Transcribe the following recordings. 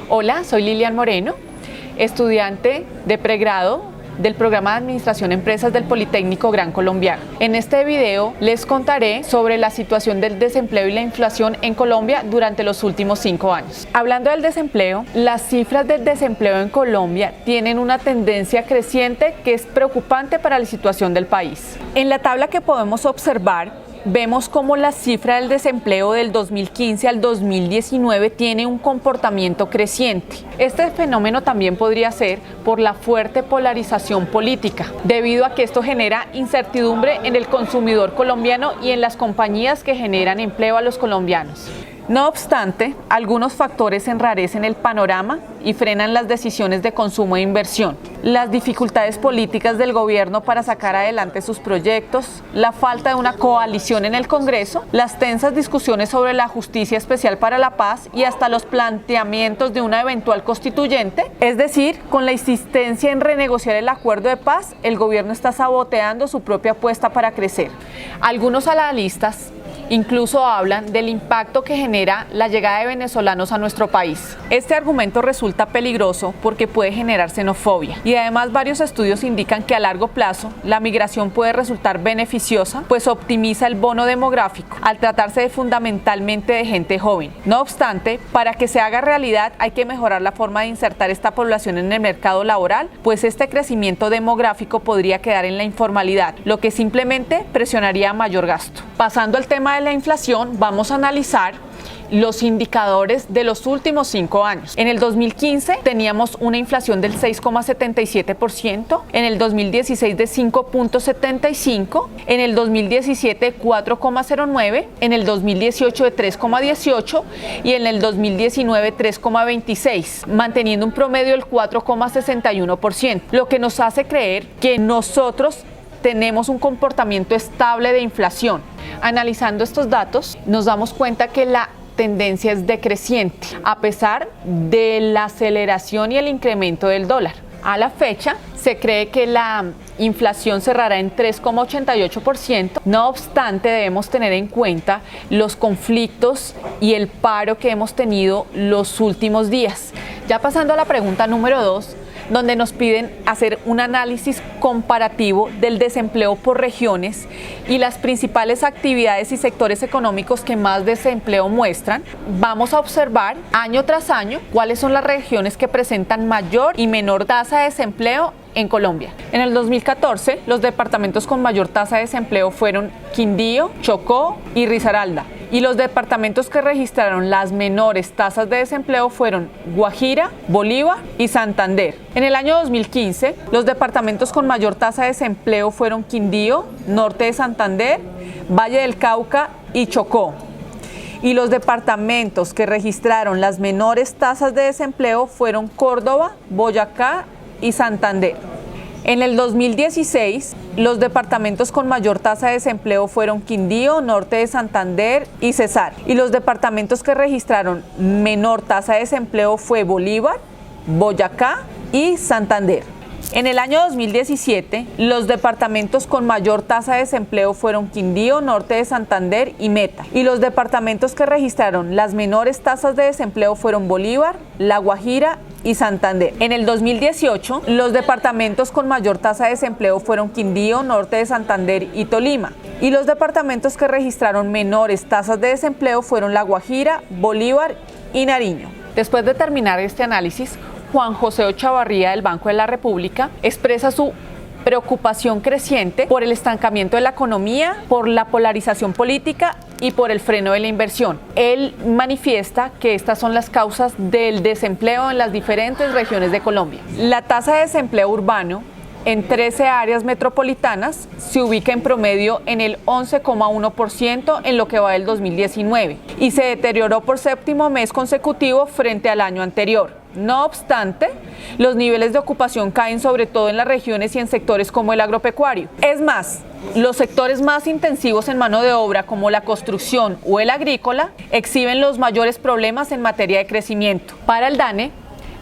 Hola, soy Lilian Moreno, estudiante de pregrado del programa de Administración de Empresas del Politécnico Gran Colombiano. En este video les contaré sobre la situación del desempleo y la inflación en Colombia durante los últimos 5 años. Hablando del desempleo, las cifras del desempleo en Colombia tienen una tendencia creciente que es preocupante para la situación del país. En la tabla que podemos observar, vemos cómo la cifra del desempleo del 2015 al 2019 tiene un comportamiento creciente. Este fenómeno también podría ser por la fuerte polarización política, debido a que esto genera incertidumbre en el consumidor colombiano y en las compañías que generan empleo a los colombianos. No obstante, algunos factores enrarecen el panorama y frenan las decisiones de consumo e inversión. Las dificultades políticas del gobierno para sacar adelante sus proyectos, la falta de una coalición en el Congreso, las tensas discusiones sobre la Justicia Especial para la Paz y hasta los planteamientos de una eventual constituyente. Es decir, con la insistencia en renegociar el acuerdo de paz, el gobierno está saboteando su propia apuesta para crecer. Algunos analistas incluso hablan del impacto que genera la llegada de venezolanos a nuestro país. Este argumento resulta peligroso porque puede generar xenofobia y además varios estudios indican que a largo plazo la migración puede resultar beneficiosa, pues optimiza el bono demográfico al tratarse de fundamentalmente de gente joven. No obstante, para que se haga realidad hay que mejorar la forma de insertar esta población en el mercado laboral, pues este crecimiento demográfico podría quedar en la informalidad, lo que simplemente presionaría a mayor gasto. Pasando al tema de la inflación, vamos a analizar los indicadores de los últimos 5 años. En el 2015 teníamos una inflación del 6,77%, en el 2016 de 5,75%, en el 2017 4,09%, en el 2018 de 3,18% y en el 2019 3,26%, manteniendo un promedio del 4,61%, lo que nos hace creer que nosotros tenemos un comportamiento estable de inflación. Analizando estos datos, nos damos cuenta que la tendencia es decreciente, a pesar de la aceleración y el incremento del dólar. A la fecha, se cree que la inflación cerrará en 3,88%. No obstante, debemos tener en cuenta los conflictos y el paro que hemos tenido los últimos días. Ya pasando a la pregunta número 2, donde nos piden hacer un análisis comparativo del desempleo por regiones y las principales actividades y sectores económicos que más desempleo muestran. Vamos a observar año tras año cuáles son las regiones que presentan mayor y menor tasa de desempleo en Colombia. En el 2014, los departamentos con mayor tasa de desempleo fueron Quindío, Chocó y Risaralda. Y los departamentos que registraron las menores tasas de desempleo fueron Guajira, Bolívar y Santander. En el año 2015, los departamentos con mayor tasa de desempleo fueron Quindío, Norte de Santander, Valle del Cauca y Chocó. Y los departamentos que registraron las menores tasas de desempleo fueron Córdoba, Boyacá y Santander. En el 2016, los departamentos con mayor tasa de desempleo fueron Quindío, Norte de Santander y Cesar. Y los departamentos que registraron menor tasa de desempleo fue Bolívar, Boyacá y Santander. En el año 2017, los departamentos con mayor tasa de desempleo fueron Quindío, Norte de Santander y Meta. Y los departamentos que registraron las menores tasas de desempleo fueron Bolívar, La Guajira y Santander. En el 2018, los departamentos con mayor tasa de desempleo fueron Quindío, Norte de Santander y Tolima. Y los departamentos que registraron menores tasas de desempleo fueron La Guajira, Bolívar y Nariño. Después de terminar este análisis, Juan José Echavarría del Banco de la República expresa su preocupación creciente por el estancamiento de la economía, por la polarización política y por el freno de la inversión. Él manifiesta que estas son las causas del desempleo en las diferentes regiones de Colombia. La tasa de desempleo urbano en 13 áreas metropolitanas se ubica en promedio en el 11,1% en lo que va del 2019 y se deterioró por 7º mes consecutivo frente al año anterior. No obstante, los niveles de ocupación caen sobre todo en las regiones y en sectores como el agropecuario. Es más, los sectores más intensivos en mano de obra, como la construcción o el agrícola, exhiben los mayores problemas en materia de crecimiento. Para el DANE,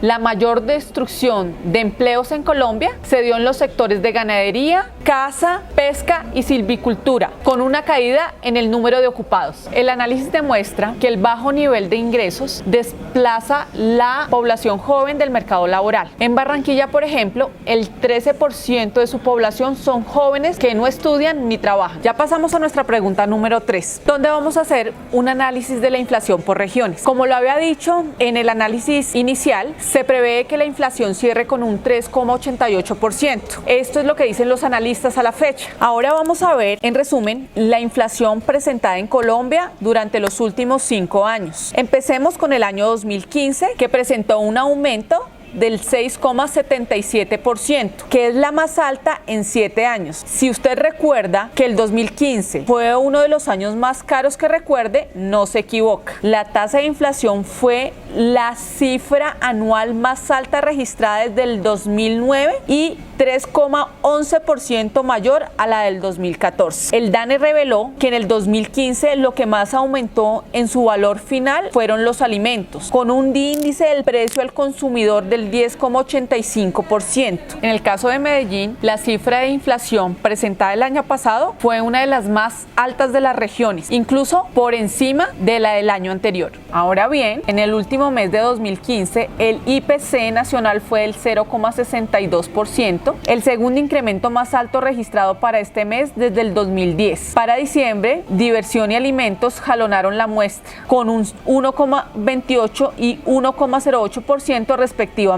la mayor destrucción de empleos en Colombia se dio en los sectores de ganadería, caza, pesca y silvicultura, con una caída en el número de ocupados. El análisis demuestra que el bajo nivel de ingresos desplaza la población joven del mercado laboral. En Barranquilla, por ejemplo, el 13% de su población son jóvenes que no estudian ni trabajan. Ya pasamos a nuestra pregunta número 3, donde vamos a hacer un análisis de la inflación por regiones. Como lo había dicho en el análisis inicial, se prevé que la inflación cierre con un 3,88%. Esto es lo que dicen los analistas a la fecha. Ahora vamos a ver, en resumen, la inflación presentada en Colombia durante los últimos 5 años. Empecemos con el año 2015, que presentó un aumento del 6,77%, que es la más alta en 7 años. Si usted recuerda que el 2015 fue uno de los años más caros que recuerde, no se equivoca. La tasa de inflación fue la cifra anual más alta registrada desde el 2009 y 3,11% mayor a la del 2014. El DANE reveló que en el 2015 lo que más aumentó en su valor final fueron los alimentos, con un índice del precio al consumidor del 10,85%. En el caso de Medellín, la cifra de inflación presentada el año pasado fue una de las más altas de las regiones, incluso por encima de la del año anterior. Ahora bien, en el último mes de 2015, el IPC nacional fue del 0,62%, el segundo incremento más alto registrado para este mes desde el 2010. Para diciembre, diversión y alimentos jalonaron la muestra, con un 1,28 y 1,08% respectivamente.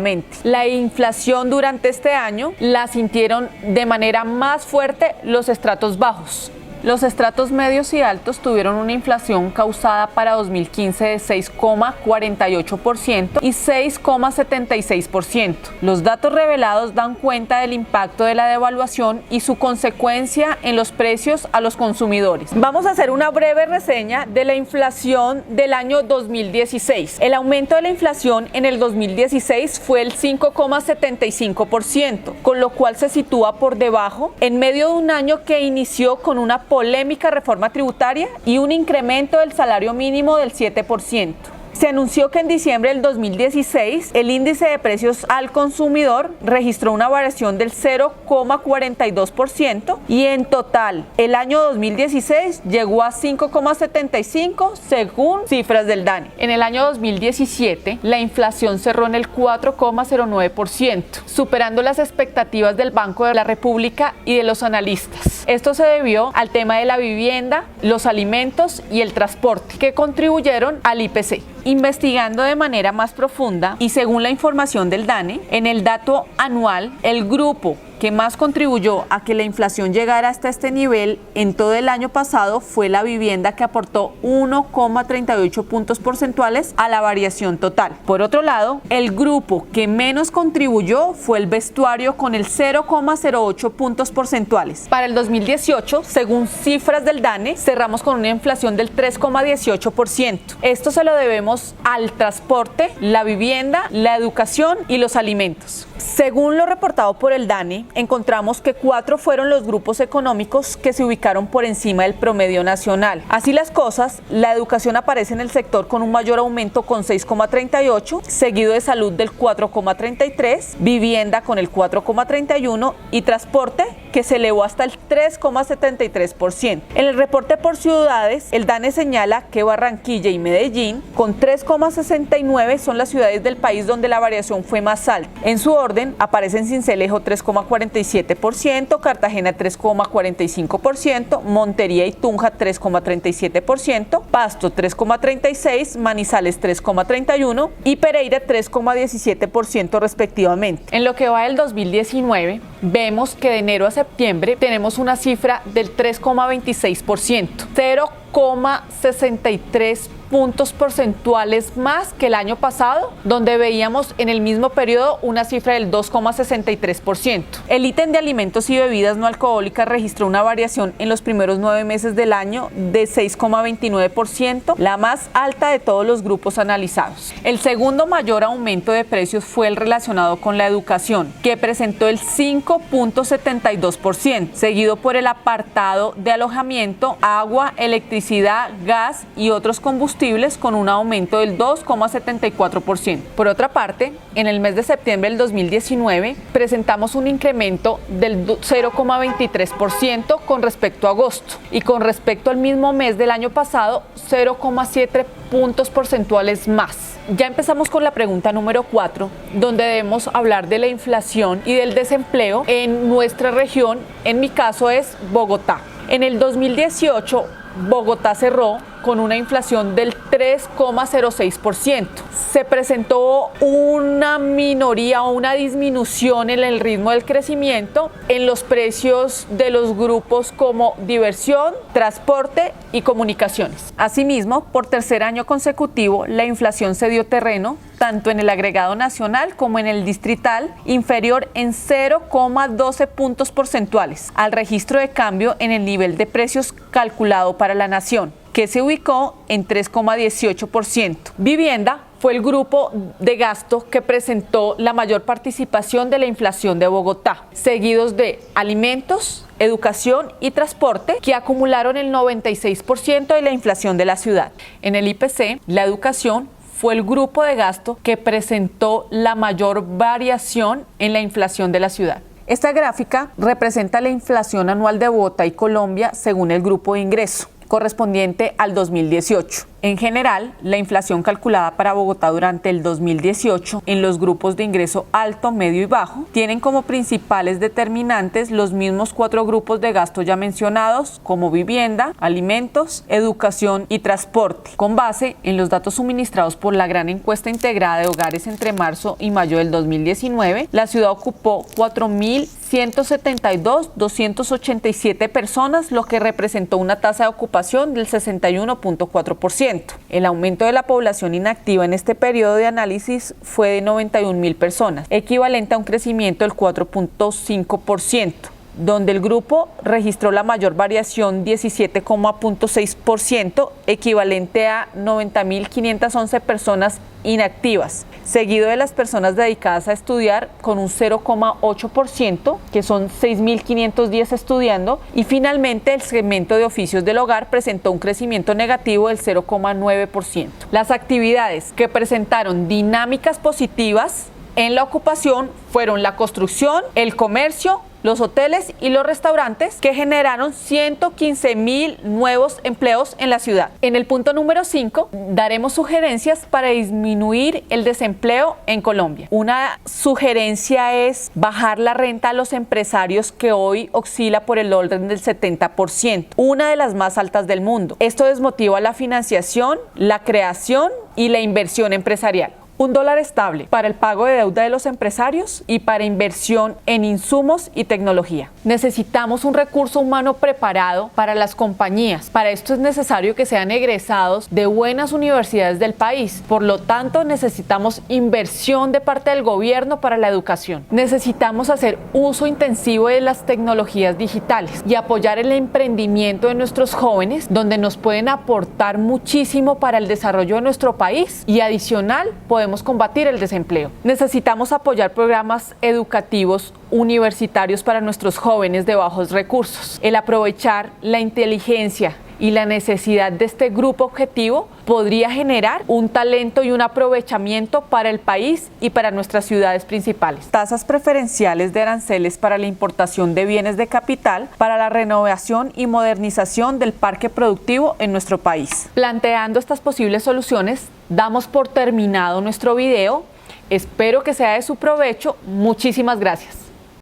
La inflación durante este año la sintieron de manera más fuerte los estratos bajos. Los estratos medios y altos tuvieron una inflación causada para 2015 de 6,48% y 6,76%. Los datos revelados dan cuenta del impacto de la devaluación y su consecuencia en los precios a los consumidores. Vamos a hacer una breve reseña de la inflación del año 2016. El aumento de la inflación en el 2016 fue el 5,75%, con lo cual se sitúa por debajo en medio de un año que inició con una polémica reforma tributaria y un incremento del salario mínimo del 7%. Se anunció que en diciembre del 2016 el índice de precios al consumidor registró una variación del 0,42% y en total el año 2016 llegó a 5,75% según cifras del DANE. En el año 2017 la inflación cerró en el 4,09%, superando las expectativas del Banco de la República y de los analistas. Esto se debió al tema de la vivienda, los alimentos y el transporte, que contribuyeron al IPC. Investigando de manera más profunda y según la información del DANE, en el dato anual, el grupo que más contribuyó a que la inflación llegara hasta este nivel en todo el año pasado fue la vivienda, que aportó 1,38 puntos porcentuales a la variación total. Por otro lado, el grupo que menos contribuyó fue el vestuario, con el 0,08 puntos porcentuales. Para el 2018, según cifras del DANE, cerramos con una inflación del 3,18%. Esto se lo debemos al transporte, la vivienda, la educación y los alimentos. Según lo reportado por el DANE, encontramos que 4 fueron los grupos económicos que se ubicaron por encima del promedio nacional. Así las cosas, la educación aparece en el sector con un mayor aumento con 6,38, seguido de salud del 4,33, vivienda con el 4,31 y transporte, que se elevó hasta el 3,73%. En el reporte por ciudades, el DANE señala que Barranquilla y Medellín, con 3,69, son las ciudades del país donde la variación fue más alta. En su orden aparecen Sincelejo 3,47%, Cartagena 3,45%, Montería y Tunja 3,37%, Pasto 3,36%, Manizales 3,31% y Pereira 3,17% respectivamente. En lo que va del 2019, vemos que de enero a septiembre tenemos una cifra del 3,26%, 0,63 puntos porcentuales más que el año pasado, donde veíamos en el mismo periodo una cifra del 2,63%. El ítem de alimentos y bebidas no alcohólicas registró una variación en los primeros 9 meses del año de 6,29%, la más alta de todos los grupos analizados. El segundo mayor aumento de precios fue el relacionado con la educación, que presentó el 5,72%, seguido por el apartado de alojamiento, agua, electricidad, gas y otros combustibles, combustibles con un aumento del 2,74%. Por otra parte, en el mes de septiembre del 2019 presentamos un incremento del 0,23% con respecto a agosto y con respecto al mismo mes del año pasado 0,7 puntos porcentuales más. Ya empezamos con la pregunta número 4, donde debemos hablar de la inflación y del desempleo en nuestra región, en mi caso es Bogotá. En el 2018, Bogotá cerró con una inflación del 3,06%. Se presentó una minoría o una disminución en el ritmo del crecimiento en los precios de los grupos como diversión, transporte y comunicaciones. Asimismo, por tercer año consecutivo, la inflación se dio terreno tanto en el agregado nacional como en el distrital, inferior en 0,12 puntos porcentuales al registro de cambio en el nivel de precios calculado para la nación, que se ubicó en 3,18%. Vivienda fue el grupo de gasto que presentó la mayor participación de la inflación de Bogotá, seguidos de alimentos, educación y transporte, que acumularon el 96% de la inflación de la ciudad. En el IPC, la educación fue el grupo de gasto que presentó la mayor variación en la inflación de la ciudad. Esta gráfica representa la inflación anual de Bogotá y Colombia según el grupo de ingreso, correspondiente al 2018. En general, la inflación calculada para Bogotá durante el 2018 en los grupos de ingreso alto, medio y bajo tienen como principales determinantes los mismos 4 grupos de gasto ya mencionados, como vivienda, alimentos, educación y transporte. Con base en los datos suministrados por la gran encuesta integrada de hogares entre marzo y mayo del 2019, la ciudad ocupó 4.172.287 personas, lo que representó una tasa de ocupación del 61,4%. El aumento de la población inactiva en este periodo de análisis fue de 91.000 personas, equivalente a un crecimiento del 4,5%. donde el grupo registró la mayor variación, 17,6%, equivalente a 90.511 personas inactivas, seguido de las personas dedicadas a estudiar con un 0,8%, que son 6.510 estudiando, y finalmente el segmento de oficios del hogar presentó un crecimiento negativo del 0,9%. Las actividades que presentaron dinámicas positivas en la ocupación fueron la construcción, el comercio, los hoteles y los restaurantes, que generaron 115.000 nuevos empleos en la ciudad. En el punto número 5, daremos sugerencias para disminuir el desempleo en Colombia. Una sugerencia es bajar la renta a los empresarios, que hoy oscila por el orden del 70%, una de las más altas del mundo. Esto desmotiva la financiación, la creación y la inversión empresarial. Un dólar estable para el pago de deuda de los empresarios y para inversión en insumos y tecnología. Necesitamos un recurso humano preparado para las compañías. Para esto es necesario que sean egresados de buenas universidades del país. Por lo tanto, necesitamos inversión de parte del gobierno para la educación. Necesitamos hacer uso intensivo de las tecnologías digitales y apoyar el emprendimiento de nuestros jóvenes, donde nos pueden aportar muchísimo para el desarrollo de nuestro país, y adicional podemos combatir el desempleo. Necesitamos apoyar programas educativos universitarios para nuestros jóvenes de bajos recursos. El aprovechar la inteligencia y la necesidad de este grupo objetivo podría generar un talento y un aprovechamiento para el país y para nuestras ciudades principales. Tasas preferenciales de aranceles para la importación de bienes de capital para la renovación y modernización del parque productivo en nuestro país. Planteando estas posibles soluciones, damos por terminado nuestro video. Espero que sea de su provecho. Muchísimas gracias.